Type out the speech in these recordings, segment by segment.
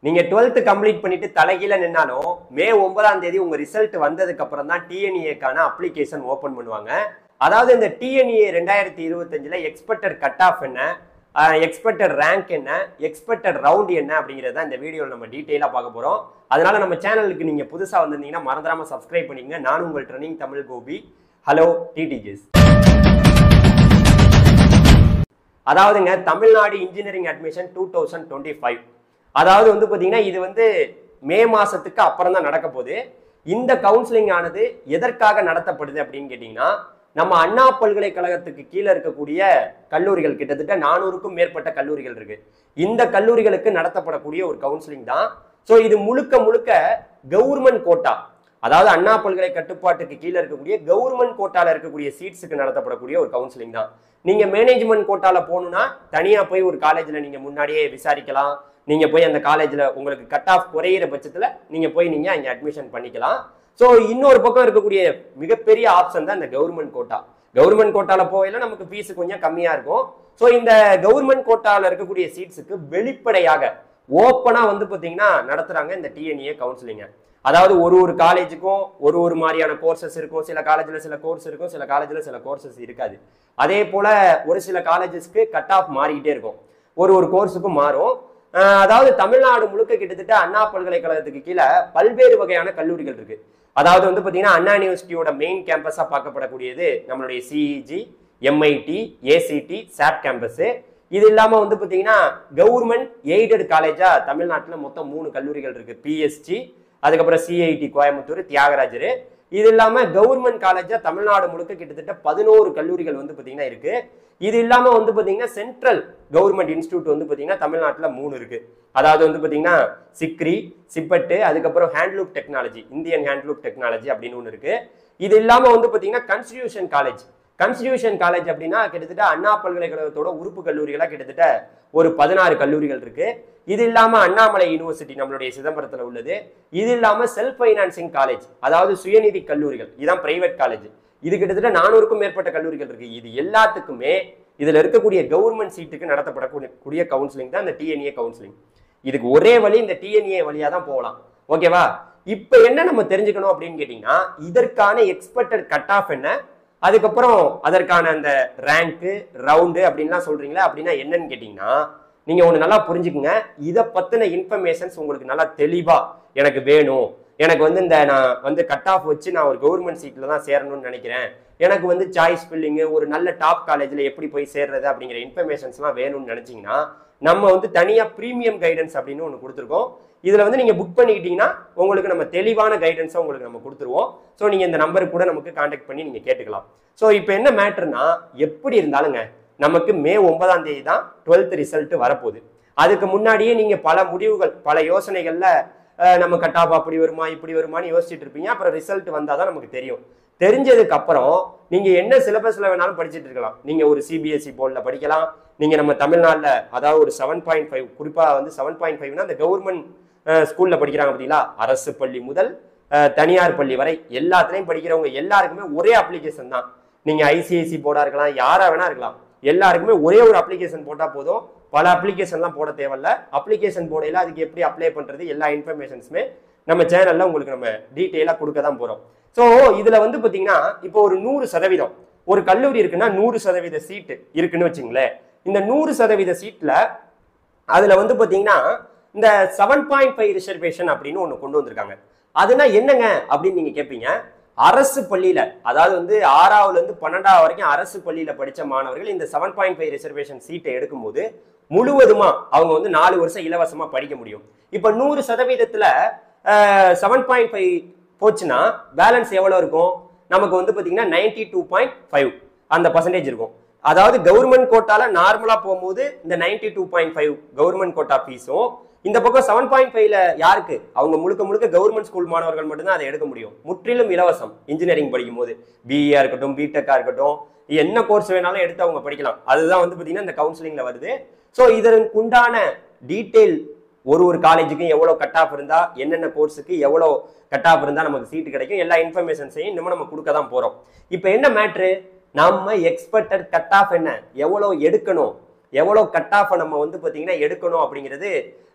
நீங்க 12th complete பண்ணிட்டு தலைகீழ நின்னாலும் மே 9ஆம் தேதி உங்க ரிசல்ட் வந்ததுக்கு அப்புறம் தான் டிஎன்இஏக்கான அப்ளிகேஷன் ஓபன் பண்ணுவாங்க. அதாவது இந்த டிஎன்இஏ 2025ல எக்ஸ்பெக்டட் கட் ஆஃப் என்ன, எக்ஸ்பெக்டட் ரேங்க் என்ன, எக்ஸ்பெக்டட் ரவுண்ட் என்ன அப்படிங்கறத இந்த வீடியோல நம்ம டீடைலா பார்க்க போறோம். அதனால நம்ம சேனலுக்கு நீங்க புதுசா வந்திருந்தீங்கன்னா மறந்துடாம சப்ஸ்கிரைப் பண்ணிக்கங்க. நான் உங்கள் ட்ரெனிங் தமிழ் கோபி. ஹலோ டிடிஜிஸ். அதாவதுங்க தமிழ்நாடு இன்ஜினியரிங் அட்மிஷன் 2025. அதாவது வந்து பாத்தீங்கன்னா இது வந்து மே மாசத்துக்கு அப்புறம் தான் நடக்க போகுது. இந்த கவுன்சிலிங் ஆனது எதற்காக நடத்தப்படுது அப்படின்னு கேட்டீங்கன்னா, நம்ம அண்ணா பல்கலைக்கழகத்துக்கு கீழே இருக்கக்கூடிய கல்லூரிகள் கிட்டத்தட்ட 400க்கும் மேற்பட்ட கல்லூரிகள் இருக்கு. இந்த கல்லூரிகளுக்கு நடத்தப்படக்கூடிய ஒரு கவுன்சிலிங் தான். ஸோ இது முழுக்க முழுக்க கவர்மெண்ட் கோட்டா, அதாவது அண்ணா பல்கலை கட்டுப்பாட்டுக்கு கீழே இருக்கக்கூடிய கவர்மெண்ட் கோட்டால இருக்கக்கூடிய சீட்ஸுக்கு நடத்தப்படக்கூடிய ஒரு கவுன்சிலிங் தான். நீங்க மேனேஜ்மெண்ட் கோட்டால போகணும்னா தனியா போய் ஒரு காலேஜ்ல நீங்க முன்னாடியே விசாரிக்கலாம். நீங்க போய் அந்த காலேஜ்ல உங்களுக்கு கட் ஆஃப் குறையிற பட்சத்துல நீங்க போய் நீங்க அங்க அட்மிஷன் பண்ணிக்கலாம். ஸோ இன்னொரு பக்கம் இருக்கக்கூடிய மிகப்பெரிய ஆப்ஷன் தான் இந்த கவர்மெண்ட் கோட்டா. கவர்மெண்ட் கோட்டால போயில நமக்கு ஃபீஸ் கொஞ்சம் கம்மியா இருக்கும். ஸோ இந்த கவர்மெண்ட் கோட்டால இருக்கக்கூடிய சீட்ஸுக்கு வெளிப்படையாக ஓப்பனா வந்து பாத்தீங்கன்னா நடத்துறாங்க இந்த டிஎன்இஏ கவுன்சிலிங்க. அதாவது ஒரு காலேஜுக்கும் ஒரு மாதிரியான கோர்சஸ் இருக்கும். சில காலேஜ்ல சில கோர்ஸ் இருக்கும், சில காலேஜ்ல சில கோர்சஸ் இருக்காது. அதே போல ஒரு சில காலேஜஸ்க்கு கட் ஆஃப் மாறிக்கிட்டே இருக்கும், ஒரு கோர்ஸுக்கும் மாறும். அதாவது தமிழ்நாடு முழுக்க கிட்டத்தட்ட அண்ணா பல்கலைக்கழகத்துக்கு கீழே பல்வேறு வகையான கல்லூரிகள் இருக்கு. அதாவது வந்து பாத்தீங்கன்னா அண்ணா யூனிவர்சிட்டியோட மெயின் கேம்பஸா பார்க்கப்படக்கூடியது நம்மளுடைய சிஇஜி, எம்ஐடி, ஏசிடி, சாட் கேம்பஸ். இது இல்லாம வந்து பாத்தீங்கன்னா கவர்மெண்ட் எய்டட் காலேஜா தமிழ்நாட்டில் மொத்தம் 3 கல்லூரிகள் இருக்கு. பிஎஸ்ஜி, அதுக்கப்புறம் சிஐடி கோயம்புத்தூர், தியாகராஜர். இது இல்லாம கவர்மெண்ட் காலேஜா தமிழ்நாடு முழுக்க கிட்டத்தட்ட 11 கல்லூரிகள் வந்து பாத்தீங்கன்னா இருக்கு. இது இல்லாம வந்து பாத்தீங்கன்னா சென்ட்ரல் கவர்மெண்ட் இன்ஸ்டிடியூட் வந்து பாத்தீங்கன்னா தமிழ்நாட்டுல 3 இருக்கு. அதாவது வந்து பாத்தீங்கன்னா சிக்ரி, சிப்பட்டு, அதுக்கப்புறம் ஹேண்ட்லூப் டெக்னாலஜி, இந்தியன் ஹேண்ட்லூப் டெக்னாலஜி அப்படின்னு ஒன்று இருக்கு. இது இல்லாம வந்து பாத்தீங்கன்னா கான்ஸ்டிடியூஷன் காலேஜ் அப்படின்னா கிட்டத்தட்ட அண்ணா பல்கலைக்கழகத்தோட உறுப்பு கல்லூரிகளா கிட்டத்தட்ட ஒரு 16 கல்லூரிகள் இருக்கு. இது இல்லாம அண்ணாமலை யூனிவர்சிட்டி நம்மளுடைய சிதம்பரத்துல உள்ளது. இது இல்லாம செல்ஃப் ஃபைனான்சிங் காலேஜ், அதாவது சுயநிதி கல்லூரிகள், இதுதான் பிரைவேட் காலேஜ். இது கிட்டத்தட்ட 400க்கும் மேற்பட்ட கல்லூரிகள் இருக்கு. இது எல்லாத்துக்குமே இதுல இருக்கக்கூடிய கவர்மெண்ட் சீட்டுக்கு நடத்தப்படக்கூடிய கவுன்சிலிங் தான் இந்த டிஎன்ஏ கவுன்சிலிங். இதுக்கு ஒரே வழி இந்த டிஎன்ஏ வழியா தான் போகலாம். ஓகேவா? இப்ப என்ன நம்ம தெரிஞ்சுக்கணும் அப்படின்னு கேட்டீங்கன்னா, இதற்கான எக்ஸ்பெக்டட் கட் ஆஃப் என்ன, அதுக்கப்புறம் அதற்கான அந்த ரேங்க், ரவுண்டு அப்படின்லாம் சொல்றீங்களா, அப்படின்னா என்னன்னு கேட்டீங்கன்னா, நீங்க ஒண்ணு நல்லா புரிஞ்சுக்குங்க. இதை பத்தின இன்ஃபர்மேஷன்ஸ் உங்களுக்கு நல்லா தெளிவா எனக்கு வேணும். எனக்கு வந்து இந்த நான் வந்து கட் ஆஃப் வச்சு நான் ஒரு கவர்மெண்ட் சீட்ல தான் சேரணும்னு நினைக்கிறேன், எனக்கு வந்து சாய்ஸ் ஃபில்லிங், ஒரு நல்ல டாப் காலேஜ்ல எப்படி போய் சேர்றது அப்படிங்கிற இன்ஃபர்மேஷன்ஸ்லாம் வேணும்னு நினைச்சீங்கன்னா, நம்ம வந்து தனியா ப்ரீமியம் கைடன்ஸ் அப்படின்னு ஒன்று கொடுத்துருக்கோம். இதுல வந்து நீங்க புக் பண்ணிக்கிட்டீங்கன்னா உங்களுக்கு நம்ம தெளிவான கைடன்ஸை உங்களுக்கு நம்ம கொடுத்துருவோம். ஸோ நீங்க இந்த நம்பருக்கு கூட நமக்கு கான்டாக்ட் பண்ணி நீங்க கேட்டுக்கலாம். ஸோ இப்போ என்ன மேட்டர்னா, எப்படி இருந்தாலுங்க நமக்கு மே 9ஆம் தேதி தான் 12th ரிசல்ட் வரப்போகுது. அதுக்கு முன்னாடியே நீங்க பல முடிவுகள், பல யோசனைகள்ல நம்ம கட் ஆஃப் அப்படி வருமா இப்படி வருமானு யோசிச்சுட்டு இருப்பீங்க. அப்புறம் ரிசல்ட் வந்தாதான் நமக்கு தெரியும். தெரிஞ்சதுக்கு அப்புறம் நீங்க என்ன சிலபஸ்ல வேணாலும் படிச்சுட்டு இருக்கலாம். நீங்க ஒரு சிபிஎஸ்இ போர்ட்ல படிக்கலாம். நீங்க நம்ம தமிழ்நாட்டில் அதாவது ஒரு 7.5, குறிப்பா வந்து 7.5னா அந்த கவர்மெண்ட் ஸ்கூல்ல படிக்கிறாங்க பார்த்தீங்களா, அரசு பள்ளி முதல் தனியார் பள்ளி வரை எல்லாத்துலயும் படிக்கிறவங்க எல்லாருக்குமே ஒரே அப்ளிகேஷன் தான். நீங்க ஐசிஐசி போர்டா இருக்கலாம், யாரா வேணா இருக்கலாம், எல்லாருக்குமே ஒரே ஒரு அப்ளிகேஷன் போட்டா போதும். பல அப்ளிகேஷன்லாம் போட தேவையில்ல. அப்ளிகேஷன் போடையில அதுக்கு எப்படி அப்ளை பண்றது எல்லா இன்ஃபர்மேஷன்ஸுமே நம்ம சேனல்ல உங்களுக்கு நம்ம டீட்டெயிலா கொடுக்க தான் போறோம். ஸோ இதுல வந்து பாத்தீங்கன்னா இப்போ ஒரு 100% ஒரு கல்லூரி இருக்குன்னா 100% சீட்டு இருக்குன்னு வச்சுங்களேன். இந்த 100% சீட்ல அதுல வந்து பாத்தீங்கன்னா இந்த 7.5 ரிசர்வேஷன் அப்படின்னு ஒண்ணு கொண்டு வந்திருக்காங்க. அதுனா என்னங்க அப்படின்னு நீங்க கேட்பீங்க. அரசு பள்ளியில, அதாவது வந்து 6ஆவதுல இருந்து 12ஆவது வரைக்கும் அரசு பள்ளியில படிச்ச மாணவர்கள் இந்த 7.5 ரிசர்வேஷன் சீட்டை எடுக்கும்போது முழுவதுமா அவங்க வந்து 4 வருஷம் இலவசமா படிக்க முடியும். இப்ப 100%த்துல 7.5 போச்சுன்னா பேலன்ஸ் எவ்வளவு இருக்கும்? நமக்கு வந்து பாத்தீங்கன்னா 92.5 அந்த பர்சன்டேஜ் இருக்கும். அதாவது கவர்மெண்ட் கோட்டால நார்மலா போகும்போது இந்த 92.5 கவர்மெண்ட் கோட்டா ஃபீஸும், இந்த பக்கம் 7.5ல யாருக்கு? அவங்க முழுக்க கவர்மெண்ட் ஸ்கூல் மாணவர்கள் மட்டும்தான் அதை எடுக்க முடியும். முற்றிலும் இலவசம். இன்ஜினியரிங் படிக்கும் போது பிஏ இருக்கட்டும், பிடெக்கா இருக்கட்டும், என்ன கோர்ஸ் வேணாலும் எடுத்து அவங்க படிக்கலாம். அதுதான் வந்து பாத்தீங்கன்னா இந்த கவுன்சிலிங்ல வருது. ஸோ இதற்கு உண்டான டீட்டெயில் ஒரு காலேஜுக்கும் எவ்வளவு கட் ஆஃப் இருந்தா, என்னென்ன கோர்ஸுக்கு எவ்வளவு கட் ஆஃப் இருந்தா நமக்கு சீட்டு கிடைக்கும், எல்லா இன்ஃபர்மேஷன்ஸையும் இன்னமும் நம்ம கொடுக்க தான் போறோம். இப்போ என்ன மேட்ரு, நம்ம எக்ஸ்பெக்டட் கட் ஆஃப் என்ன, எவ்வளவு எடுக்கணும், எவ்வளவு கட் ஆஃப் நம்ம வந்து பாத்தீங்கன்னா எடுக்கணும் அப்படிங்கிறது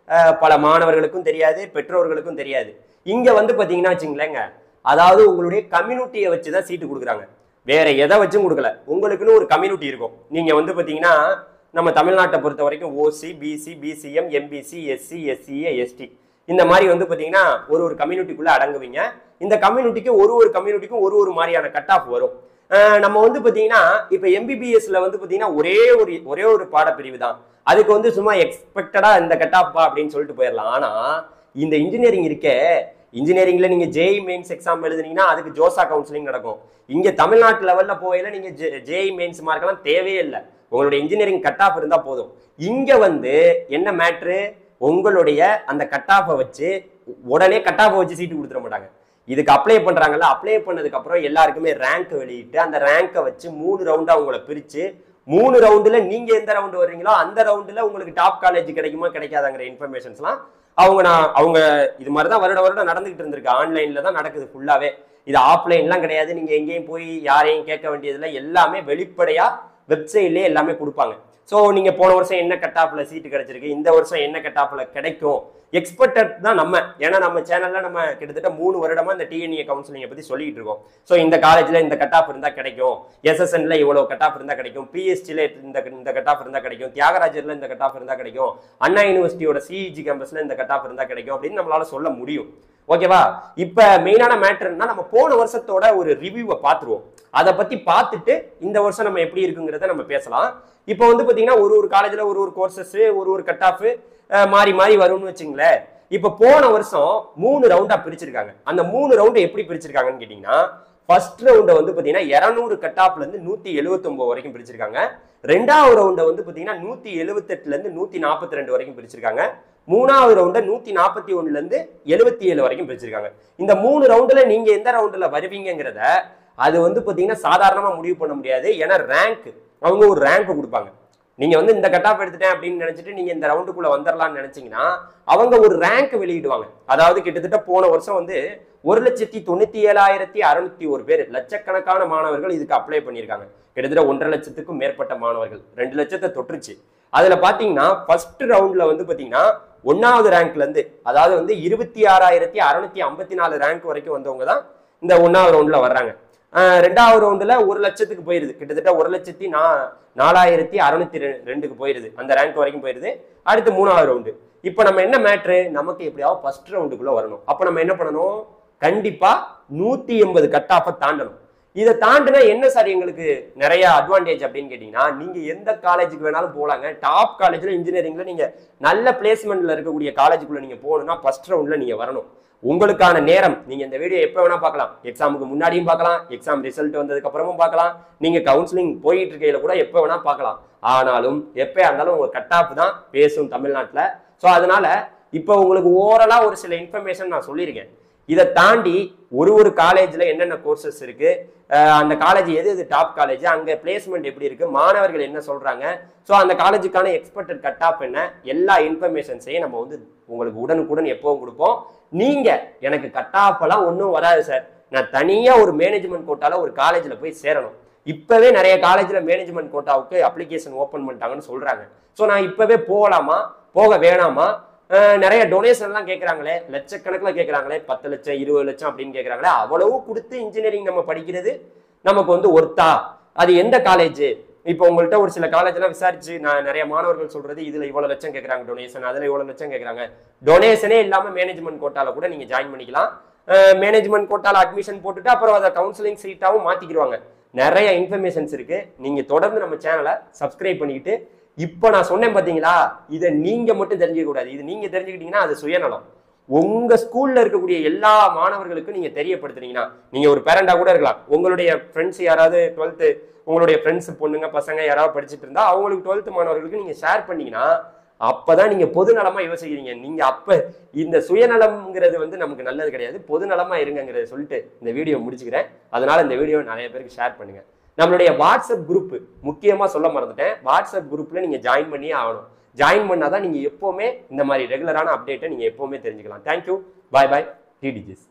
பல மாணவர்களுக்கும் தெரியாது, பெற்றோர்களுக்கும் தெரியாது. இங்க வந்து பாத்தீங்கன்னா வச்சுங்களேங்க, அதாவது உங்களுடைய கம்யூனிட்டியை வச்சுதான் சீட்டு கொடுக்குறாங்க, வேற எதை வச்சும் கொடுக்கல. உங்களுக்குன்னு ஒரு கம்யூனிட்டி இருக்கும். நீங்க வந்து பாத்தீங்கன்னா நம்ம தமிழ்நாட்டை பொறுத்த வரைக்கும் OC, BC, BCM, MBC, SC, SCA, ST இந்த மாதிரி வந்து பாத்தீங்கன்னா ஒரு கம்யூனிட்டிக்குள்ள அடங்குவீங்க. இந்த கம்யூனிட்டிக்கு ஒரு கம்யூனிட்டிக்கும் ஒரு மாதிரியான கட் ஆஃப் வரும். நம்ம வந்து பாத்தீங்கன்னா இப்ப எம்பிபிஎஸ்ல வந்து பாத்தீங்கன்னா ஒரே ஒரு பாடப்பிரிவு தான், அதுக்கு வந்து சும்மா எக்ஸ்பெக்டடா இந்த கட் ஆஃப் அப்படின்னு சொல்லிட்டு போயிடலாம். ஆனா இந்த இன்ஜினியரிங் இருக்கே, இன்ஜினியரிங்ல நீங்க ஜேஇ மெயின்ஸ் எக்ஸாம் எழுதுனீங்கன்னா அதுக்கு ஜோசா கவுன்சிலிங் நடக்கும். இங்க தமிழ்நாட்டு லெவல்ல போயில நீங்க ஜேஇ மெயின்ஸ் மார்க்கெல்லாம் தேவையே இல்லை, உங்களுடைய இன்ஜினியரிங் கட் ஆஃப் இருந்தா போதும். இங்க வந்து என்ன மேட்ரு, உங்களுடைய அந்த கட் ஆஃபை வச்சு உடனே கட் ஆஃபை வச்சு சீட்டு கொடுத்துட மாட்டாங்க. இதுக்கு அப்ளை பண்றாங்கல்ல, அப்ளை பண்ணதுக்கு அப்புறம் எல்லாருக்குமே ரேங்க் வெளியிட்டு அந்த ரேங்கை வச்சு 3 ரவுண்டா உங்களை பிரிச்சு 3 ரவுண்டுல நீங்க எந்த ரவுண்டு வர்றீங்களோ அந்த ரவுண்டுல உங்களுக்கு டாப் காலேஜ் கிடைக்குமா கிடைக்காதாங்கிற இன்ஃபர்மேஷன்ஸ்லாம் அவங்க இது மாதிரிதான் வருடம் நடந்துகிட்டு இருந்திருக்கு. ஆன்லைன்ல தான் நடக்குது ஃபுல்லாவே, இது ஆஃப்லைன்லாம் கிடையாது. நீங்க எங்கேயும் போய் யாரையும் கேட்க வேண்டியதில்லை, எல்லாமே வெளிப்படையா வெப்சைட்லயே எல்லாமே கொடுப்பாங்க. ஸோ நீங்க போன வருஷம் என்ன கட் ஆஃப்ல சீட்டு கிடைச்சிருக்கு, இந்த வருஷம் என்ன கட் ஆஃப்ல கிடைக்கும், எக்ஸ்பெக்டட் தான் நம்ம. ஏன்னா நம்ம சேனல்ல நம்ம கிட்டத்தட்ட 3 வருடமா இந்த டிஎன்ஏ கவுன்சிலிங்கை பத்தி சொல்லிட்டு இருக்கோம். ஸோ இந்த காலேஜ்ல இந்த கட் ஆஃப் இருந்தா கிடைக்கும், எஸ்எஸ்என்ல இவ்வளவு கட் ஆஃப் இருந்தா கிடைக்கும், பிஎஸ்டில இந்த கட் ஆஃப் இருந்தா கிடைக்கும், தியாகராஜர்ல இந்த கட் ஆஃப் இருந்தா கிடைக்கும், அண்ணா யூனிவர்சிட்டியோட சிஇஜி கேம்பஸ்ல இந்த கட் ஆஃப் இருந்தா கிடைக்கும் அப்படின்னு நம்மளால சொல்ல முடியும். ஓகேவா? இப்ப மெயினான மேட்டர்னா நம்ம போன வருஷத்தோட ஒரு ரிவ்யூவை பார்த்துருவோம். அதை பத்தி பார்த்துட்டு இந்த வருஷம் நம்ம எப்படி இருக்குங்கிறத நம்ம பேசலாம். இப்போ வந்து பாத்தீங்கன்னா ஒரு காலேஜ்ல ஒரு கோர்சஸ் ஒரு கட் ஆஃப் மாறி மாறி வரும்னு வச்சுங்களேன். இப்ப போன வருஷம் 3 ரவுண்டா பிரிச்சிருக்காங்க. அந்த 3 ரவுண்டு எப்படி பிரிச்சிருக்காங்கன்னு கேட்டீங்கன்னா, ஃபர்ஸ்ட் ரவுண்டை வந்து பாத்தீங்கன்னா 200 கட் ஆஃப்ல இருந்து 179 வரைக்கும் பிரிச்சிருக்காங்க. ரெண்டாவது ரவுண்டை வந்து பாத்தீங்கன்னா 178ல இருந்து 142 வரைக்கும் பிரிச்சிருக்காங்க. மூணாவது ரவுண்டை 141ல இருந்து 77 வரைக்கும் பிரிச்சிருக்காங்க. இந்த 3 ரவுண்டுல நீங்க எந்த ரவுண்டுல வருவீங்கிறத அது வந்து பாத்தீங்கன்னா சாதாரணமா முடிவு பண்ண முடியாது. ஏன்னா ரேங்க், அவங்க ஒரு ரேங்க் கொடுப்பாங்க. நீங்க வந்து இந்த கட் ஆஃப் எடுத்துட்டேன் அப்படின்னு நினைச்சிட்டு நீங்க இந்த ரவுண்டுக்குள்ள வந்துடலாம்னு நினைச்சீங்கன்னா அவங்க ஒரு ரேங்க் வெளியிடுவாங்க. அதாவது கிட்டத்தட்ட போன வருஷம் வந்து 1,97,601 பேர், லட்சக்கணக்கான மாணவர்கள் இதுக்கு அப்ளை பண்ணியிருக்காங்க. கிட்டத்தட்ட 1.5 லட்சத்துக்கும் மேற்பட்ட மாணவர்கள், 2 லட்சத்தை தொற்றுச்சு. அதுல பாத்தீங்கன்னா ஃபர்ஸ்ட் ரவுண்ட்ல வந்து பாத்தீங்கன்னா 1வது ரேங்க்ல இருந்து, அதாவது வந்து 26,654 ரேங்க் வரைக்கும் வந்தவங்க தான் இந்த 1வது ரவுண்ட்ல வர்றாங்க. ரெண்டாவது ரவுண்டுல 1 லட்சத்துக்கு போயிருது, கிட்டத்தட்ட 1,04,602க்கு போயிருது, அந்த ரேங்க் வரைக்கும் போயிருது. அடுத்து 3வது ரவுண்டு. இப்ப நம்ம என்ன மேட்ரு, நமக்கு எப்படியாவது ஃபர்ஸ்ட் ரவுண்டுக்குள்ள வரணும். அப்ப நம்ம என்ன பண்ணணும், கண்டிப்பா 180 கட் ஆஃபை தாண்டணும். இதை தாண்டினா என்ன சார் எங்களுக்கு நிறைய அட்வான்டேஜ் அப்படின்னு கேட்டீங்கன்னா, நீங்க எந்த காலேஜுக்கு வேணாலும் போலாங்க. டாப் காலேஜ்ல இன்ஜினியரிங்ல நீங்க நல்ல பிளேஸ்மெண்ட்ல இருக்கக்கூடிய காலேஜுக்குள்ள நீங்க போகணும்னா ஃபர்ஸ்ட் ரவுண்ட்ல நீங்க வரணும். உங்களுக்கான நேரம், நீங்க இந்த வீடியோ எப்ப வேணா பார்க்கலாம், எக்ஸாமுக்கு முன்னாடியும் பார்க்கலாம், எக்ஸாம் ரிசல்ட் வந்ததுக்கு அப்புறமும் பார்க்கலாம், நீங்க கவுன்சிலிங் போயிட்டு இருக்கையில கூட எப்ப வேணா பார்க்கலாம். ஆனாலும் எப்பயா இருந்தாலும் ஒரு கட் ஆஃப் தான் பேசும் தமிழ்நாட்டுல. ஸோ அதனால இப்போ உங்களுக்கு ஓவரலா ஒரு சில இன்ஃபர்மேஷன் நான் சொல்லியிருக்கேன். இதை தாண்டி ஒரு காலேஜ்ல என்னென்ன கோர்சஸ் இருக்கு, அந்த காலேஜ் எது டாப் காலேஜ், அங்க பிளேஸ்மெண்ட் எப்படி இருக்கு, மாணவர்கள் என்ன சொல்றாங்க, ஸோ அந்த காலேஜுக்கான எக்ஸ்பெக்டட் கட் ஆஃப் என்ன, எல்லா இன்ஃபர்மேஷன்ஸையும் நம்ம வந்து உங்களுக்கு உடனுக்குடன் எப்பவும் கொடுப்போம். நீங்க எனக்கு கட் ஆஃப் எல்லாம் ஒன்றும் வராது சார், நான் தனியா ஒரு மேனேஜ்மெண்ட் கோட்டால ஒரு காலேஜ்ல போய் சேரணும், இப்பவே நிறைய காலேஜ்ல மேனேஜ்மெண்ட் கோட்டாவுக்கு அப்ளிகேஷன் ஓப்பன் பண்ணிட்டாங்கன்னு சொல்றாங்க. ஸோ நான் இப்பவே போகலாமா போக வேணாமா, நிறைய டொனேஷன் எல்லாம் கேட்கறாங்களே, லட்சக்கணக்கில் கேட்கறாங்களே, 10 லட்சம் 20 லட்சம் அப்படின்னு கேட்கறாங்களே, அவ்வளவு கொடுத்து இன்ஜினியரிங் நம்ம படிக்கிறது நமக்கு வந்து ஒர்த்தா, அது எந்த காலேஜ்? இப்போ உங்கள்கிட்ட ஒரு சில காலேஜ் எல்லாம் விசாரிச்சு நான் நிறைய மாணவர்கள் சொல்றது, இதுல இவ்வளவு லட்சம் கேட்கறாங்க டொனேஷன், அதுல இவ்வளவு லட்சம் கேட்கறாங்க. டொனேஷனே இல்லாம மேனேஜ்மெண்ட் கோட்டால கூட நீங்க ஜாயின் பண்ணிக்கலாம். மேனேஜ்மெண்ட் கோட்டால அட்மிஷன் போட்டுட்டு அப்புறம் அதை கவுன்சிலிங் சீட்டாவும் மாத்திக்கிடுவாங்க. நிறைய இன்ஃபர்மேஷன்ஸ் இருக்கு. நீங்க தொடர்ந்து நம்ம சேனலை சப்ஸ்கிரைப் பண்ணிக்கிட்டு, இப்ப நான் சொன்னேன் பாத்தீங்களா, இதை நீங்க மட்டும் தெரிஞ்சுக்க கூடாது, இது நீங்க தெரிஞ்சுக்கிட்டீங்கன்னா அது சுயநலம். உங்க ஸ்கூல்ல இருக்கக்கூடிய எல்லா மாணவர்களுக்கும் நீங்க தெரியப்படுத்துறீங்கன்னா, நீங்க ஒரு பேரண்டா கூட இருக்கலாம், உங்களுடைய ஃப்ரெண்ட்ஸ் யாராவது 12th உங்களுடைய ஃப்ரெண்ட்ஸ் பொண்ணுங்க பசங்க யாராவது படிச்சுட்டு இருந்தா அவங்களுக்கு 12th மாணவர்களுக்கு நீங்க ஷேர் பண்ணீங்கன்னா அப்பதான் நீங்க பொது நலமா யோசிக்கிறீங்க. நீங்க அப்ப இந்த சுயநலம்ங்கிறது வந்து நமக்கு நல்லது கிடையாது, பொது நலமா இருங்கிறத சொல்லிட்டு இந்த வீடியோ முடிச்சுக்கிறேன். அதனால இந்த வீடியோ நிறைய பேருக்கு ஷேர் பண்ணுங்க. நம்மளுடைய வாட்ஸ்அப் குரூப் முக்கியமா சொல்ல மறந்துட்டேன், வாட்ஸ்அப் குரூப்ல நீங்க ஜாயின் பண்ணியே ஆகணும். ஜாயின் பண்ணாதான் நீங்க எப்பவுமே இந்த மாதிரி ரெகுலரான அப்டேட்டை நீங்க எப்பவுமே தெரிஞ்சுக்கலாம். தேங்க்யூ, பாய் பாய், டிடிஜிஸ்.